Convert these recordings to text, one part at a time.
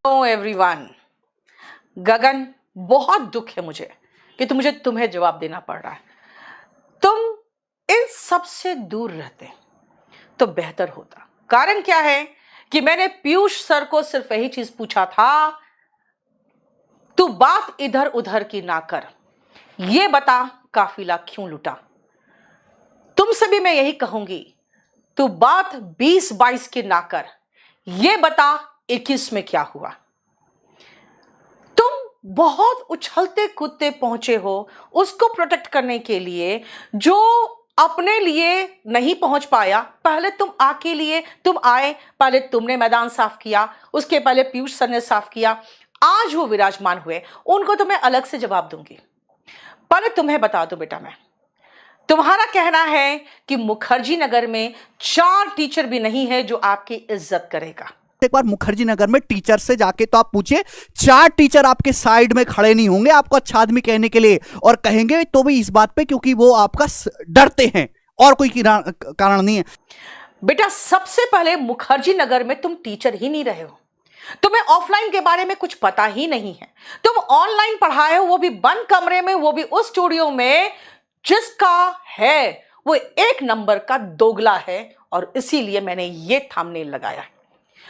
Everyone. गगन, बहुत दुख है मुझे कि तुम्हें जवाब देना पड़ रहा है। तुम इन सब से दूर रहते तो बेहतर होता। कारण क्या है कि मैंने पीयूष सर को सिर्फ यही चीज पूछा था, तू बात इधर उधर की ना कर, ये बता काफिला क्यों लुटा। तुमसे भी मैं यही कहूंगी, तू बात 20-22 की ना कर, ये बता 21 में क्या हुआ। तुम बहुत उछलते कूदते पहुंचे हो उसको प्रोटेक्ट करने के लिए जो अपने लिए नहीं पहुंच पाया। पहले तुम आके लिए तुम आए, पहले तुमने मैदान साफ किया, उसके पहले पीयूष सर ने साफ किया, आज वो विराजमान हुए, उनको तो मैं अलग से जवाब दूंगी। पहले तुम्हें बता दो बेटा, मैं तुम्हारा कहना है कि मुखर्जी नगर में 4 टीचर भी नहीं है जो आपकी इज्जत करेगा। एक बार मुखर्जी नगर में टीचर से जाके तो आप पूछिए, 4 टीचर आपके साइड में खड़े नहीं होंगे आपको अच्छा आदमी कहने के लिए, और कहेंगे तो भी इस बात पे क्योंकि वो आपका डरते हैं और कोई कारण नहीं है। बेटा, सबसे पहले मुखर्जी नगर में तुम टीचर ही नहीं रहे हो, तुम्हें ऑफलाइन के बारे में कुछ पता ही नहीं है। तुम ऑनलाइन पढ़ाए हो, वो भी बंद कमरे में, वो भी उस स्टूडियो में जिसका है वो 1 नंबर का दोगला है, और इसीलिए मैंने ये थंबनेल लगाया।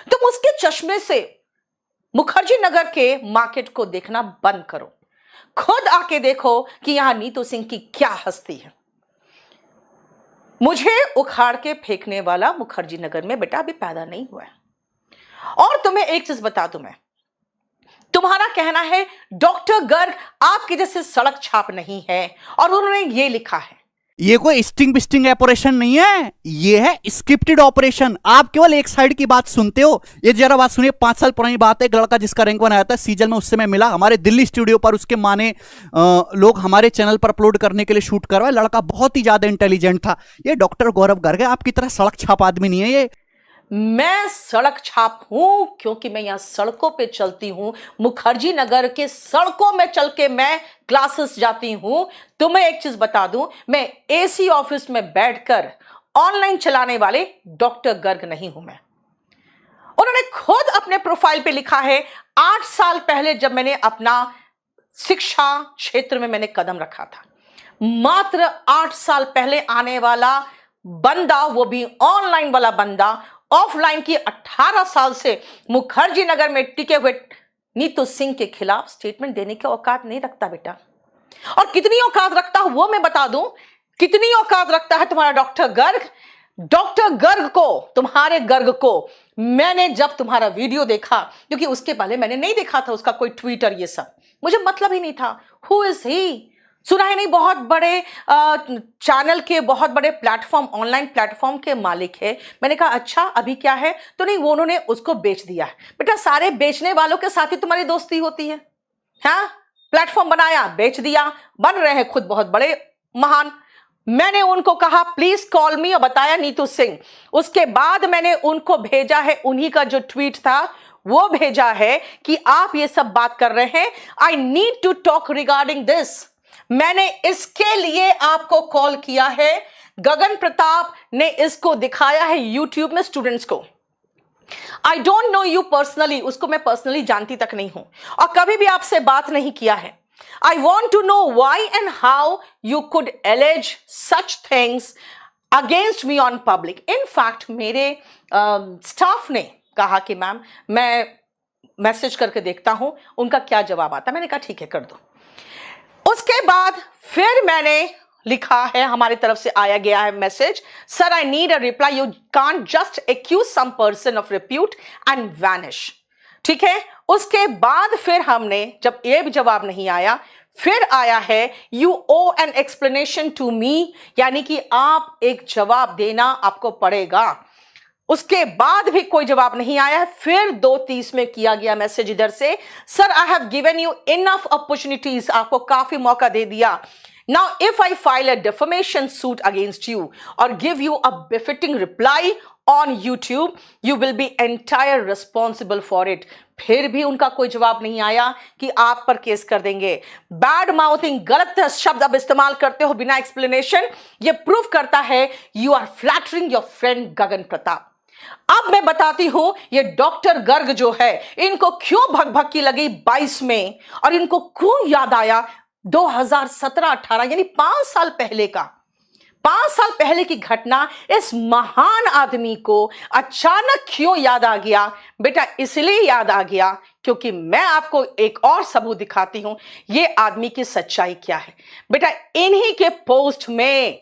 तुम उसके चश्मे से मुखर्जी नगर के मार्केट को देखना बंद करो, खुद आके देखो कि यहां नीतू सिंह की क्या हस्ती है। मुझे उखाड़ के फेंकने वाला मुखर्जी नगर में बेटा अभी पैदा नहीं हुआ है। और तुम्हें एक चीज बता दूं मैं, तुम्हारा कहना है डॉक्टर गर्ग आपके जैसे सड़क छाप नहीं है, और उन्होंने ये लिखा है। ये कोई स्टिंग बिस्टिंग ऑपरेशन नहीं है, ये है स्क्रिप्टेड ऑपरेशन। आप केवल एक साइड की बात सुनते हो। ये जरा बात सुनिए, 5 साल पुरानी बात है। एक लड़का जिसका रैंक 1 आया था सीजन में, उससे मैं मिला हमारे दिल्ली स्टूडियो पर। उसके माने लोग हमारे चैनल पर अपलोड करने के लिए शूट करवाए। लड़का बहुत ही ज्यादा इंटेलिजेंट था। ये डॉक्टर गौरव गर्ग है, आपकी तरह सड़क छाप आदमी नहीं है ये। मैं सड़क छाप हूं क्योंकि मैं यहां सड़कों पे चलती हूं, मुखर्जी नगर के सड़कों में चल के मैं क्लासेस जाती हूं। तुम्हें एक चीज बता दूं, मैं एसी ऑफिस में बैठकर ऑनलाइन चलाने वाले डॉक्टर गर्ग नहीं हूं मैं। उन्होंने खुद अपने प्रोफाइल पे लिखा है, 8 साल पहले जब मैंने अपना शिक्षा क्षेत्र में मैंने कदम रखा था, मात्र 8 साल पहले आने वाला बंदा, वो भी ऑनलाइन वाला बंदा, ऑफलाइन की 18 साल से मुखर्जी नगर में टिके हुए नीतू सिंह के खिलाफ स्टेटमेंट देने की औकात नहीं रखता बेटा। और कितनी औकात रखता हूं वो मैं बता दूं, कितनी औकात रखता है तुम्हारा डॉक्टर गर्ग। डॉक्टर गर्ग को, तुम्हारे गर्ग को मैंने जब तुम्हारा वीडियो देखा, क्योंकि उसके पहले मैंने नहीं देखा था उसका कोई ट्विटर, ये सब मुझे मतलब ही नहीं था। Who is he? सुना है नहीं, बहुत बड़े चैनल के, बहुत बड़े प्लेटफॉर्म, ऑनलाइन प्लेटफॉर्म के मालिक है। मैंने कहा अच्छा अभी क्या है, तो नहीं, वो उन्होंने उसको बेच दिया है। बेटा, सारे बेचने वालों के साथ ही तुम्हारी दोस्ती होती है। हाँ, प्लेटफॉर्म बनाया, बेच दिया, बन रहे हैं खुद बहुत बड़े महान। मैंने उनको कहा प्लीज कॉल मी, और बताया नीतू सिंह। उसके बाद मैंने उनको भेजा है, उन्हीं का जो ट्वीट था वो भेजा है कि आप ये सब बात कर रहे हैं, I need to talk regarding this. मैंने इसके लिए आपको कॉल किया है। गगन प्रताप ने इसको दिखाया है यूट्यूब में स्टूडेंट्स को। I don't know you personally, उसको मैं पर्सनली जानती तक नहीं हूं और कभी भी आपसे बात नहीं किया है। I want to know why and how you could allege such things against me on public. In fact मेरे स्टाफ ने कहा कि मैम मैं मैसेज करके देखता हूं उनका क्या जवाब आता। मैंने कहा ठीक है, कर दो। उसके बाद फिर मैंने लिखा है, हमारी तरफ से आया गया है message, sir I need a reply, you can't just accuse some person of repute and vanish. ठीक है, उसके बाद फिर हमने, जब ये भी जवाब नहीं आया, फिर आया है you owe an explanation to me, यानी कि आप एक जवाब देना आपको पड़ेगा। उसके बाद भी कोई जवाब नहीं आया। फिर 2:30 में किया गया मैसेज इधर से, sir I have given you enough opportunities, आपको काफी मौका दे दिया। Now if I file a defamation suit against you और give you a befitting reply on YouTube, you will be entire responsible for it. फिर भी उनका कोई जवाब नहीं आया कि आप पर केस कर देंगे। बैड माउथिंग, गलत शब्द अब इस्तेमाल करते हो बिना एक्सप्लेनेशन, ये प्रूव करता है you are flattering your friend Gagan Pratap. अब मैं बताती हूं ये डॉक्टर गर्ग जो है, इनको क्यों भगभगी लगी 22 में, और इनको क्यों याद आया 2017-18 यानी 5 साल पहले का, 5 साल पहले की घटना इस महान आदमी को अचानक क्यों याद आ गया। बेटा इसलिए याद आ गया क्योंकि मैं आपको एक और सबूत दिखाती हूं ये आदमी की सच्चाई क्या है। बेटा इन्हीं के पोस्ट में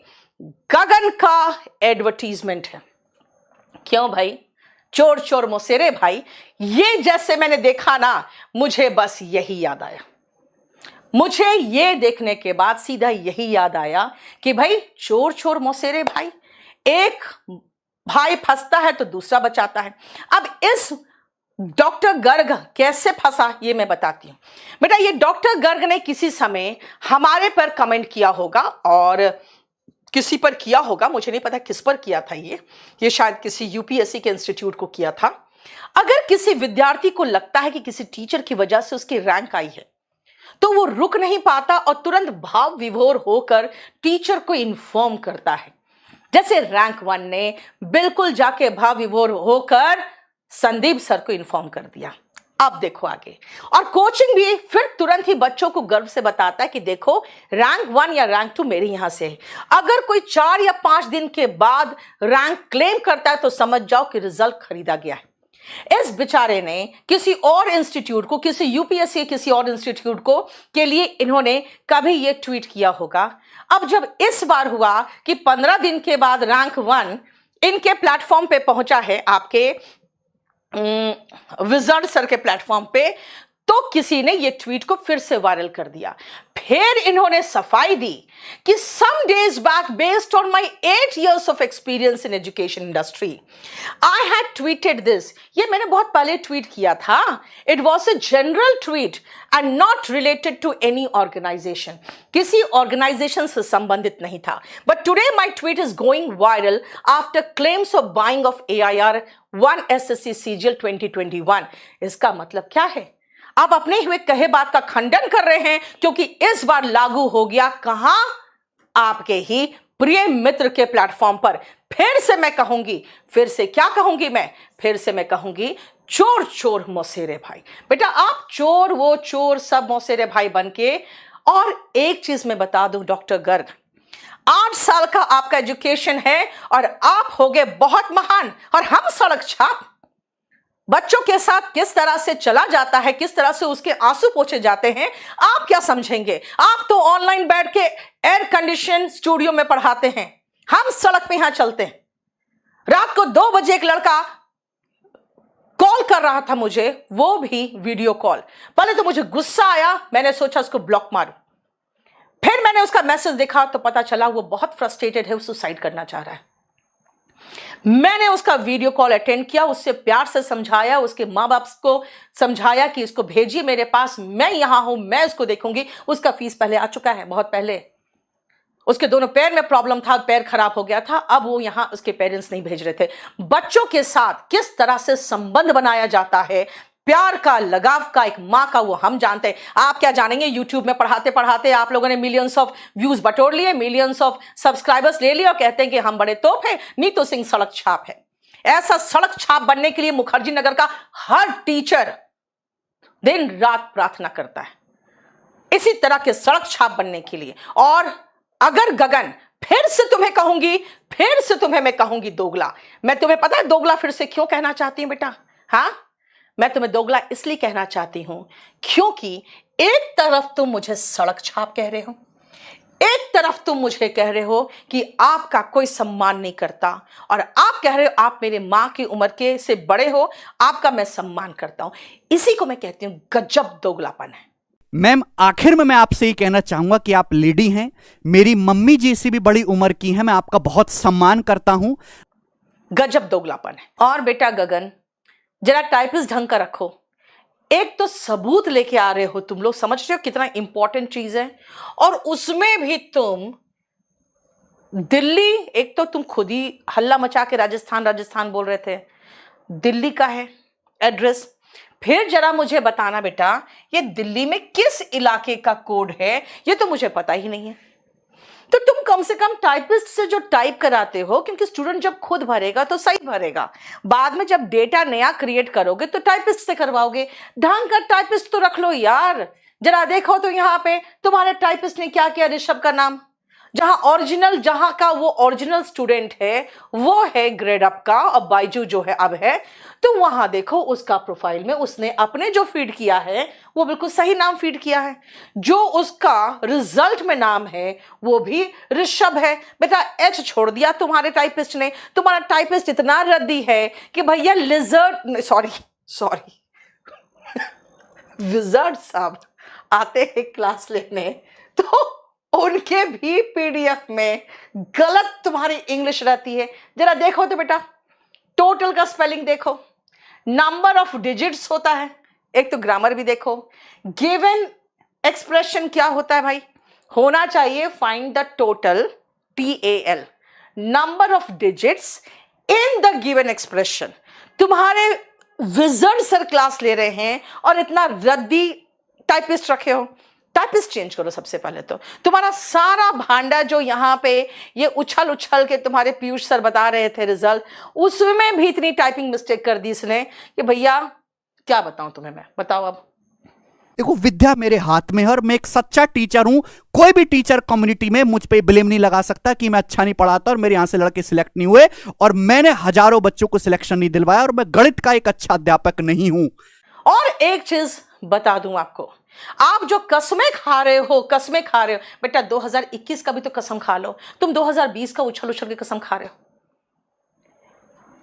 गगन का एडवर्टीजमेंट है। क्यों भाई, चोर चोर मोसेरे भाई, ये जैसे मैंने देखा ना, मुझे बस यही याद आया। मुझे ये देखने के बाद सीधा यही याद आया कि भाई चोर चोर मोसेरे भाई, एक भाई फंसता है तो दूसरा बचाता है। अब इस डॉक्टर गर्ग कैसे फंसा ये मैं बताती हूं। बेटा ये डॉक्टर गर्ग ने किसी समय हमारे पर कमेंट किया होगा, और किसी पर किया होगा, मुझे नहीं पता किस पर किया था। ये शायद किसी यूपीएससी के इंस्टीट्यूट को किया था। अगर किसी विद्यार्थी को लगता है कि किसी टीचर की वजह से उसकी रैंक आई है तो वो रुक नहीं पाता और तुरंत भाव विभोर होकर टीचर को इन्फॉर्म करता है। जैसे रैंक 1 ने बिल्कुल जाके भाव विभोर होकर संदीप सर को इन्फॉर्म कर दिया। अब देखो आगे, और कोचिंग भी फिर तुरंत ही बच्चों को गर्व से बताता है कि देखो रैंक 1 या रैंक 2 मेरे यहां से है। अगर कोई 4 या 5 दिन के बाद रैंक क्लेम करता है तो समझ जाओ कि रिजल्ट खरीदा गया है। इस बेचारे ने किसी और इंस्टीट्यूट को, किसी यूपीएससी किसी और इंस्टीट्यूट को के लिए इन्होंने कभी ये ट्वीट किया होगा। अब जब इस बार हुआ कि 15 दिन के बाद रैंक 1 इनके प्लेटफॉर्म पे पहुंचा है, आपके विजर्ड सर के प्लेटफॉर्म पे, तो किसी ने ये ट्वीट को फिर से वायरल कर दिया। फिर इन्होंने सफाई दी कि some days back based on my 8 years of experience in education industry I had tweeted this. ये मैंने बहुत पहले ट्वीट किया था। It was a general tweet and not related to any organisation, किसी ऑर्गेनाइजेशन से संबंधित नहीं था। But today my tweet is going viral after claims of buying of AIR 1 SSC CGL 2021। इसका मतलब क्या है? आप अपने हुए कहे बात का खंडन कर रहे हैं क्योंकि इस बार लागू हो गया कहां? आपके ही प्रिय मित्र के प्लेटफॉर्म पर। फिर से मैं कहूंगी, फिर से क्या कहूंगी मैं? फिर से मैं कहूंगी चोर चोर मोसेरे भाई। बेटा आप चोर वो चोर सब मोसेरे भाई बनके। और एक चीज मैं बता दूं डॉक्टर गर्ग, 8 साल का आपका एजुकेशन है और आप हो गए बहुत महान, और हम सड़क छाप बच्चों के साथ किस तरह से चला जाता है, किस तरह से उसके आंसू पोंछे जाते हैं, आप क्या समझेंगे? आप तो ऑनलाइन बैठ के एयर कंडीशन स्टूडियो में पढ़ाते हैं, हम सड़क पे यहां चलते हैं। रात को 2 बजे एक लड़का कॉल कर रहा था मुझे, वो भी वीडियो कॉल। पहले तो मुझे गुस्सा आया, मैंने सोचा उसको ब्लॉक मारूं। फिर मैंने उसका मैसेज देखा तो पता चला वो बहुत फ्रस्ट्रेटेड है, वो सुसाइड करना चाह रहा है। मैंने उसका वीडियो कॉल अटेंड किया, उससे प्यार से समझाया, उसके माँ बाप को समझाया कि इसको भेजिए मेरे पास, मैं यहां हूं, मैं इसको देखूंगी। उसका फीस पहले आ चुका है, बहुत पहले। उसके दोनों पैर में प्रॉब्लम था, पैर खराब हो गया था, अब वो यहां उसके पेरेंट्स नहीं भेज रहे थे। बच्चों के साथ किस तरह से संबंध बनाया जाता है, प्यार का, लगाव का, एक माँ का, वो हम जानते हैं। आप क्या जानेंगे? यूट्यूब में पढ़ाते पढ़ाते आप लोगों ने मिलियंस ऑफ व्यूज बटोर लिए, मिलियंस ऑफ सब्सक्राइबर्स ले लिए और कहते हैं कि हम बड़े तोप हैं। नीतू सिंह सड़क छाप है। ऐसा सड़क छाप बनने के लिए मुखर्जी नगर का हर टीचर दिन रात प्रार्थना करता है, इसी तरह के सड़क छाप बनने के लिए। और अगर गगन, फिर से तुम्हें कहूंगी, फिर से तुम्हें मैं कहूंगी दोगला। मैं तुम्हें पता है दोगला फिर से क्यों कहना चाहती हूं बेटा? हाँ, मैं तुम्हें दोगला इसलिए कहना चाहती हूं क्योंकि एक तरफ तुम मुझे सड़क छाप कह रहे हो, एक तरफ तुम मुझे कह रहे हो कि आपका कोई सम्मान नहीं करता, और आप कह रहे हो आप मेरे माँ की उम्र के से बड़े हो, आपका मैं सम्मान करता हूं। इसी को मैं कहती हूं गजब दोगलापन है। मैम आखिर में मैं आपसे ये कहना चाहूंगा कि आप लेडी हैं, मेरी मम्मी जी से भी बड़ी उम्र की हैं, मैं आपका बहुत सम्मान करता हूं। गजब दोगलापन है। और बेटा गगन, जरा टाइपिस्ट ढंग का रखो। एक तो सबूत लेके आ रहे हो तुम लोग, समझ रहे हो कितना इंपॉर्टेंट चीज है, और उसमें भी तुम दिल्ली, एक तो तुम खुद ही हल्ला मचा के राजस्थान राजस्थान बोल रहे थे, दिल्ली का है एड्रेस। फिर जरा मुझे बताना बेटा, ये दिल्ली में किस इलाके का कोड है? ये तो मुझे पता ही नहीं है। तो तुम कम से कम टाइपिस्ट से जो टाइप कराते हो, क्योंकि स्टूडेंट जब खुद भरेगा तो सही भरेगा, बाद में जब डेटा नया क्रिएट करोगे तो टाइपिस्ट से करवाओगे। ढंग का टाइपिस्ट तो रख लो यार। जरा देखो तो यहाँ पे तुम्हारे टाइपिस्ट ने क्या किया, ऋषभ का नाम, जहां का वो ओरिजिनल स्टूडेंट है वो है ग्रेड अप का, और बाइजू जो है अब है, तो वहां देखो उसका प्रोफाइल में उसने अपने जो फीड किया है वो बिल्कुल सही नाम फीड किया है। जो उसका रिजल्ट में नाम है वो भी ऋषभ है। बेटा एच छोड़ दिया तुम्हारे टाइपिस्ट ने। तुम्हारा टाइपिस्ट इतना रद्दी है कि भैया सॉरी विजर्ड साहब आते हैं क्लास लेने तो उनके भी पीडीएफ में गलत तुम्हारी इंग्लिश रहती है। जरा देखो तो बेटा, टोटल का स्पेलिंग देखो, नंबर ऑफ डिजिट्स होता है, एक तो ग्रामर भी देखो। गिवन एक्सप्रेशन क्या होता है भाई, होना चाहिए find the total TAL, number of digits in the given expression. तुम्हारे विजर्ड सर क्लास ले रहे हैं और इतना रद्दी टाइपिस्ट रखे हो। टाइपिस्ट चेंज करो सबसे पहले। तो तुम्हारा सारा भांडा जो यहाँ पे ये उछल उछल के तुम्हारे पीयूष सर बता रहे थे रिजल्ट, उसमें भी इतनी टाइपिंग मिस्टेक कर दी इसने कि भैया क्या बताऊं तुम्हें मैं, बताओ अब। देखो विद्या मेरे हाथ में है और मैं एक सच्चा टीचर हूं। कोई भी टीचर कम्युनिटी में मुझ पे ब्लेम नहीं लगा सकता कि मैं अच्छा नहीं पढ़ाता और मेरे यहां से लड़के सिलेक्ट नहीं हुए, और मैंने हजारों बच्चों को सिलेक्शन नहीं दिलवाया, और मैं गणित का एक अच्छा अध्यापक नहीं हूं। और एक चीज बता दूं आपको, आप जो कसमें खा रहे हो बेटा 2021 का भी तो कसम खा लो। तुम 2020 का उछल उछल के कसम खा रहे हो।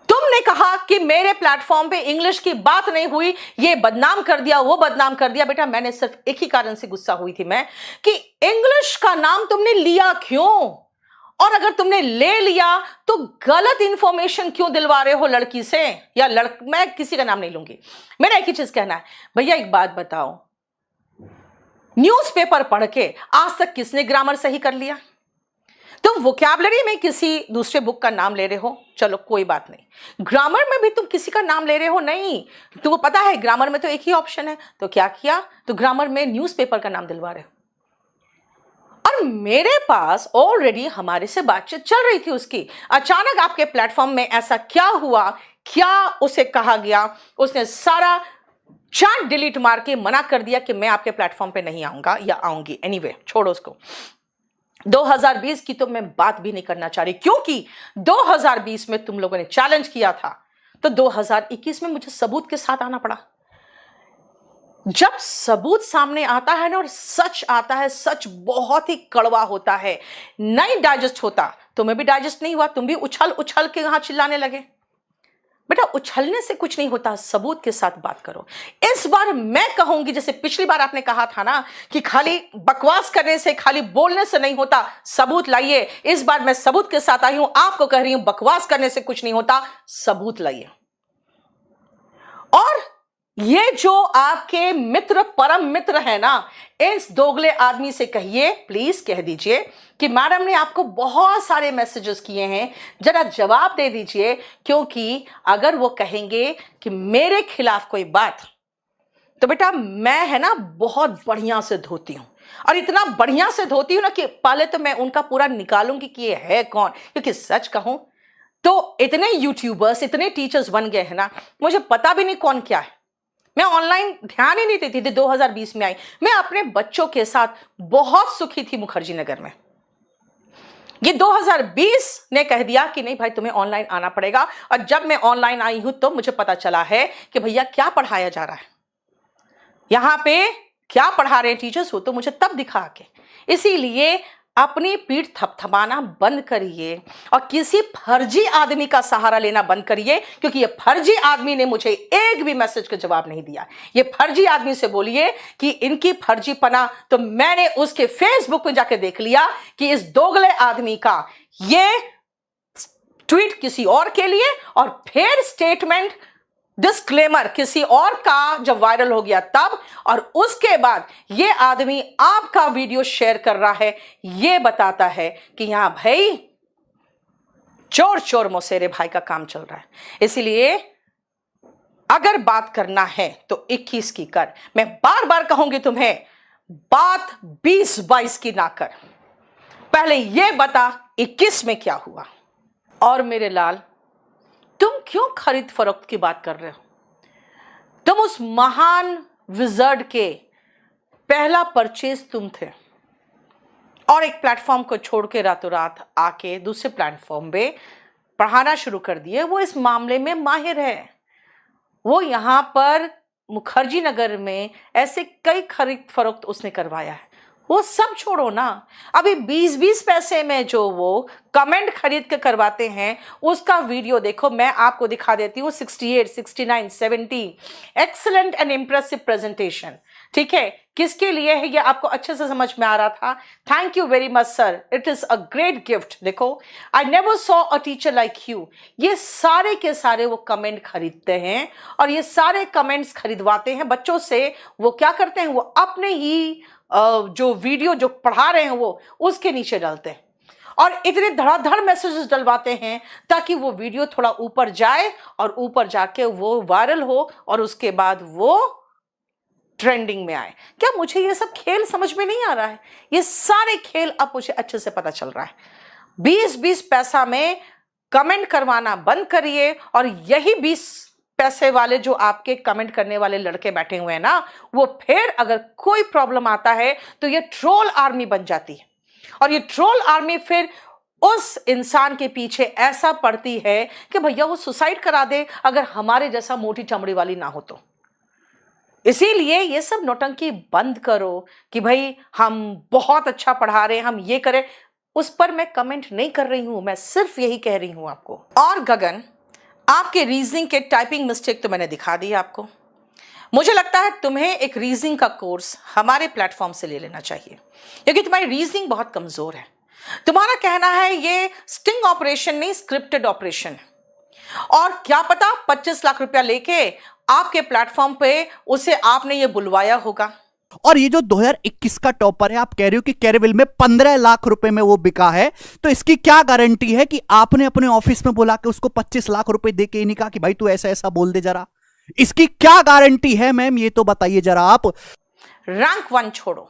तुमने कहा कि मेरे प्लेटफॉर्म पे इंग्लिश की बात नहीं हुई, ये बदनाम कर दिया, वो बदनाम कर दिया। बेटा मैंने सिर्फ एक ही कारण से गुस्सा हुई थी मैं, कि इंग्लिश का नाम तुमने लिया क्यों, और अगर तुमने ले लिया तो गलत इंफॉर्मेशन क्यों दिलवा रहे हो लड़की से या मैं किसी का नाम नहीं लूंगी। मेरा एक ही चीज कहना है, भैया एक बात बताओ, न्यूज़पेपर पढ़ के आज तक किसने ग्रामर सही कर लिया? तुम वोकैबुलरी में किसी दूसरे बुक का नाम ले रहे हो, चलो कोई बात नहीं। ग्रामर में भी तुम किसी का नाम ले रहे हो नहीं, तुमको पता है ग्रामर में तो एक ही ऑप्शन है, तो क्या किया, तो ग्रामर में न्यूज़पेपर का नाम दिलवा रहे हो। और मेरे पास ऑलरेडी हमारे से बातचीत चल रही थी उसकी, अचानक आपके प्लेटफॉर्म में ऐसा क्या हुआ, क्या उसे कहा गया, उसने सारा चैट डिलीट मार के मना कर दिया कि मैं आपके प्लेटफॉर्म पे नहीं आऊंगा या आऊंगी। एनीवे छोड़ो उसको। 2020 की तो मैं बात भी नहीं करना चाह रही, क्योंकि 2020 में तुम लोगों ने चैलेंज किया था, तो 2021 में मुझे सबूत के साथ आना पड़ा। जब सबूत सामने आता है ना और सच आता है, सच बहुत ही कड़वा होता है, नहीं डाइजेस्ट होता। तुम्हें भी डाइजेस्ट नहीं हुआ, तुम भी उछल उछल के यहां चिल्लाने लगे। बेटा उछलने से कुछ नहीं होता, सबूत के साथ बात करो। इस बार मैं कहूंगी, जैसे पिछली बार आपने कहा था ना कि खाली बकवास करने से, खाली बोलने से नहीं होता, सबूत लाइए। इस बार मैं सबूत के साथ आई हूं, आपको कह रही हूं बकवास करने से कुछ नहीं होता, सबूत लाइए। और ये जो आपके मित्र, परम मित्र है ना, इस दोगले आदमी से कहिए, प्लीज कह दीजिए कि मैडम ने आपको बहुत सारे मैसेजेस किए हैं, जरा जवाब दे दीजिए। क्योंकि अगर वो कहेंगे कि मेरे खिलाफ कोई बात, तो बेटा मैं है ना बहुत बढ़िया से धोती हूं, और इतना बढ़िया से धोती हूं ना कि पहले तो मैं उनका पूरा निकालूंगी कि ये है कौन। क्योंकि सच कहूं तो इतने यूट्यूबर्स, इतने टीचर्स बन गए हैं ना, मुझे पता भी नहीं कौन क्या है। मैं ऑनलाइन ध्यान ही नहीं देती थी, 2020 में आई। मैं अपने बच्चों के साथ बहुत सुखी थी मुखर्जी नगर में। ये 2020 ने कह दिया कि नहीं भाई तुम्हें ऑनलाइन आना पड़ेगा, और जब मैं ऑनलाइन आई हूं तो मुझे पता चला है कि भैया क्या पढ़ाया जा रहा है, यहां पे क्या पढ़ा रहे हैं टीचर्स, हो तो मुझे तब दिखा के। इसीलिए अपनी पीठ थपथपाना बंद करिए और किसी फर्जी आदमी का सहारा लेना बंद करिए, क्योंकि ये फर्जी आदमी ने मुझे एक भी मैसेज का जवाब नहीं दिया। ये फर्जी आदमी से बोलिए कि इनकी फर्जीपना तो मैंने उसके फेसबुक पे जाके देख लिया कि इस दोगले आदमी का ये ट्वीट किसी और के लिए, और फिर स्टेटमेंट डिस्क्लेमर किसी और का जब वायरल हो गया तब, और उसके बाद ये आदमी आपका वीडियो शेयर कर रहा है। ये बताता है कि यहां भाई चोर चोर मौसेरे भाई का काम चल रहा है। इसलिए अगर बात करना है तो 21 की कर। मैं बार बार कहूंगी तुम्हें, बात 20-22 की ना कर। पहले ये बता 21 में क्या हुआ। और मेरे लाल, तुम क्यों खरीद फरोख्त की बात कर रहे हो? तुम उस महान विजर्ड के पहला परचेज तुम थे और एक प्लेटफॉर्म को छोड़ के रातों रात आके दूसरे प्लेटफॉर्म पे पढ़ाना शुरू कर दिए। वो इस मामले में माहिर है। वो यहाँ पर मुखर्जी नगर में ऐसे कई खरीद फरोख्त उसने करवाया है। वो सब छोड़ो ना, अभी 20-20 पैसे में जो वो कमेंट खरीद के करवाते हैं उसका वीडियो देखो। मैं आपको दिखा देती हूँ। 68, 69, 70 एक्सलेंट एंड इम्प्रेसिव प्रेजेंटेशन। ठीक है, किसके लिए है ये आपको अच्छे से समझ में आ रहा था। Thank you very much sir, it is a great gift. देखो, I never saw a teacher like you. ये सारे के सारे वो कमेंट खरीदते हैं और ये सारे कमेंट्स खरीदवाते हैं बच्चों से। वो क्या करते हैं, वो अपने ही जो वीडियो जो पढ़ा रहे हैं वो उसके नीचे डालते हैं और इतने धड़ाधड़ मैसेजेस डलवाते हैं ताकि वो वीडियो थोड़ा ऊपर जाए और ऊपर जाके वो वायरल हो और उसके बाद वो ट्रेंडिंग में आए। क्या मुझे ये सब खेल समझ में नहीं आ रहा है? ये सारे खेल अब मुझे अच्छे से पता चल रहा है। 20-20 पैसा में कमेंट करवाना बंद करिए और यही 20 पैसे वाले जो आपके कमेंट करने वाले लड़के बैठे हुए हैं ना, वो फिर अगर कोई प्रॉब्लम आता है तो ये ट्रोल आर्मी बन जाती है और ये ट्रोल आर्मी फिर उस इंसान के पीछे ऐसा पड़ती है कि भैया वो सुसाइड करा दे अगर हमारे जैसा मोटी चमड़ी वाली ना हो तो। इसीलिए ये सब नौटंकी बंद करो कि भाई हम बहुत अच्छा पढ़ा रहे हैं, हम ये करें। उस पर मैं कमेंट नहीं कर रही हूं, मैं सिर्फ यही कह रही हूं आपको। और गगन, आपके रीजनिंग के टाइपिंग मिस्टेक तो मैंने दिखा दी आपको। मुझे लगता है तुम्हें एक रीजनिंग का कोर्स हमारे प्लेटफॉर्म से ले लेना चाहिए क्योंकि तुम्हारी रीजनिंग बहुत कमजोर है। तुम्हारा कहना है ये स्टिंग ऑपरेशन नहीं, स्क्रिप्टेड ऑपरेशन है। और क्या पता 25 लाख रुपया लेके आपके प्लेटफॉर्म पे उसे आपने ये बुलवाया होगा। और ये जो 2021 का टॉपर है, आप कह रहे हो कि कैरेविल में 15 लाख रुपए में वो बिका है, तो इसकी क्या गारंटी है कि आपने अपने ऑफिस में बुला के उसको 25 लाख रुपए दे के नहीं कहा कि भाई तू ऐसा ऐसा बोल दे जरा? इसकी क्या गारंटी है मैम, ये तो बताइए जरा आप। रैंक 1 छोड़ो,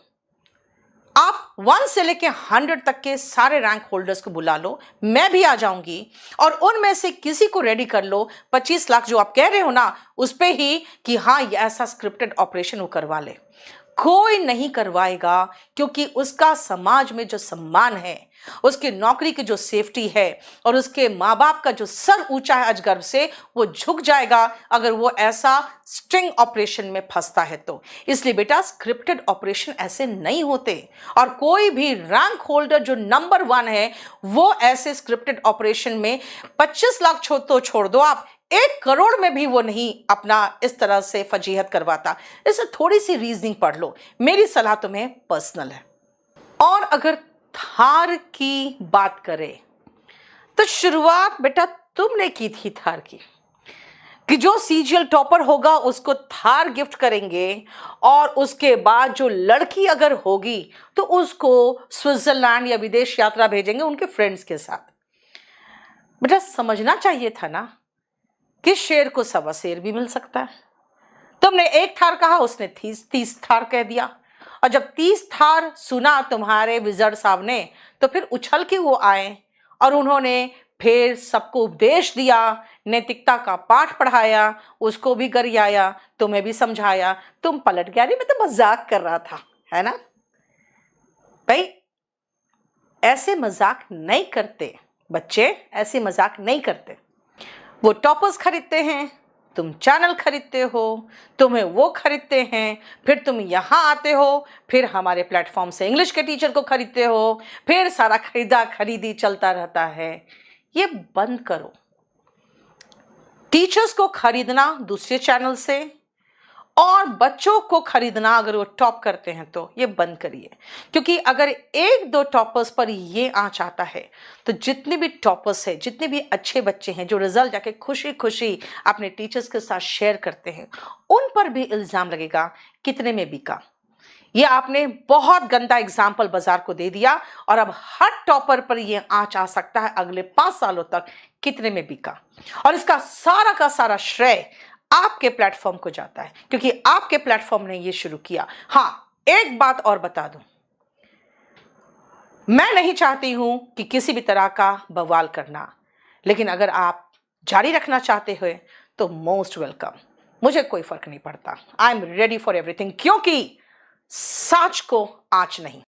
आप 1 से लेके 100 तक के सारे रैंक होल्डर्स को बुला लो, मैं भी आ जाऊंगी और उनमें से किसी को रेडी कर लो। 25 लाख जो आप कह रहे हो ना उस पे ही कि हाँ ये ऐसा स्क्रिप्टेड ऑपरेशन वो करवा ले। कोई नहीं करवाएगा क्योंकि उसका समाज में जो सम्मान है, उसकी नौकरी की जो सेफ्टी है और उसके माँ बाप का जो सर ऊंचा है आज गर्व से, वो झुक जाएगा अगर वो ऐसा स्ट्रिंग ऑपरेशन में फंसता है तो। इसलिए बेटा स्क्रिप्टेड ऑपरेशन ऐसे नहीं होते और कोई भी रैंक होल्डर जो नंबर 1 है वो ऐसे स्क्रिप्टेड ऑपरेशन में 25 लाख छोड़ दो आप, 1 करोड़ में भी वो नहीं अपना इस तरह से फजीहत करवाता। इससे थोड़ी सी रीजनिंग पढ़ लो, मेरी सलाह तुम्हें पर्सनल है। और अगर थार की बात करें तो शुरुआत बेटा तुमने की थी थार की कि जो सीजीएल टॉपर होगा उसको थार गिफ्ट करेंगे और उसके बाद जो लड़की अगर होगी तो उसको स्विट्जरलैंड या विदेश यात्रा भेजेंगे उनके फ्रेंड्स के साथ। बेटा समझना चाहिए था ना कि शेर को 1.25 शेर भी मिल सकता है। तुमने 1 थार कहा, उसने 30 थार कह दिया और जब 30 थार सुना तुम्हारे विजर्ड साहब ने तो फिर उछल के वो आए और उन्होंने फिर सबको उपदेश दिया, नैतिकता का पाठ पढ़ाया, उसको भी गरियाया, तुम्हें भी समझाया। तुम पलट गया, मैं तो मजाक कर रहा था, है ना भाई? ऐसे मजाक नहीं करते बच्चे, ऐसे मजाक नहीं करते। वो टॉपर्स खरीदते हैं, तुम चैनल खरीदते हो, तुम्हें वो खरीदते हैं, फिर तुम यहाँ आते हो, फिर हमारे प्लेटफॉर्म से इंग्लिश के टीचर को खरीदते हो, फिर सारा खरीदी चलता रहता है। ये बंद करो। टीचर्स को खरीदना दूसरे चैनल से और बच्चों को खरीदना अगर वो टॉप करते हैं तो ये बंद करिए, क्योंकि अगर 1-2 टॉपर्स पर ये आँच आता है तो जितने भी टॉपर्स हैं, जितने भी अच्छे बच्चे हैं जो रिजल्ट जाके खुशी खुशी अपने टीचर्स के साथ शेयर करते हैं, उन पर भी इल्ज़ाम लगेगा कितने में बिका। ये आपने बहुत गंदा एग्जाम्पल बाजार को दे दिया और अब हर टॉपर पर ये आँच आ सकता है अगले 5 सालों तक कितने में बिका। और इसका सारा का सारा श्रेय आपके प्लेटफॉर्म को जाता है क्योंकि आपके प्लेटफॉर्म ने ये शुरू किया। हाँ, एक बात और बता दूं, मैं नहीं चाहती हूं कि किसी भी तरह का बवाल करना, लेकिन अगर आप जारी रखना चाहते हो तो मोस्ट वेलकम। मुझे कोई फर्क नहीं पड़ता। I am ready for everything, क्योंकि सच को आँच नहीं।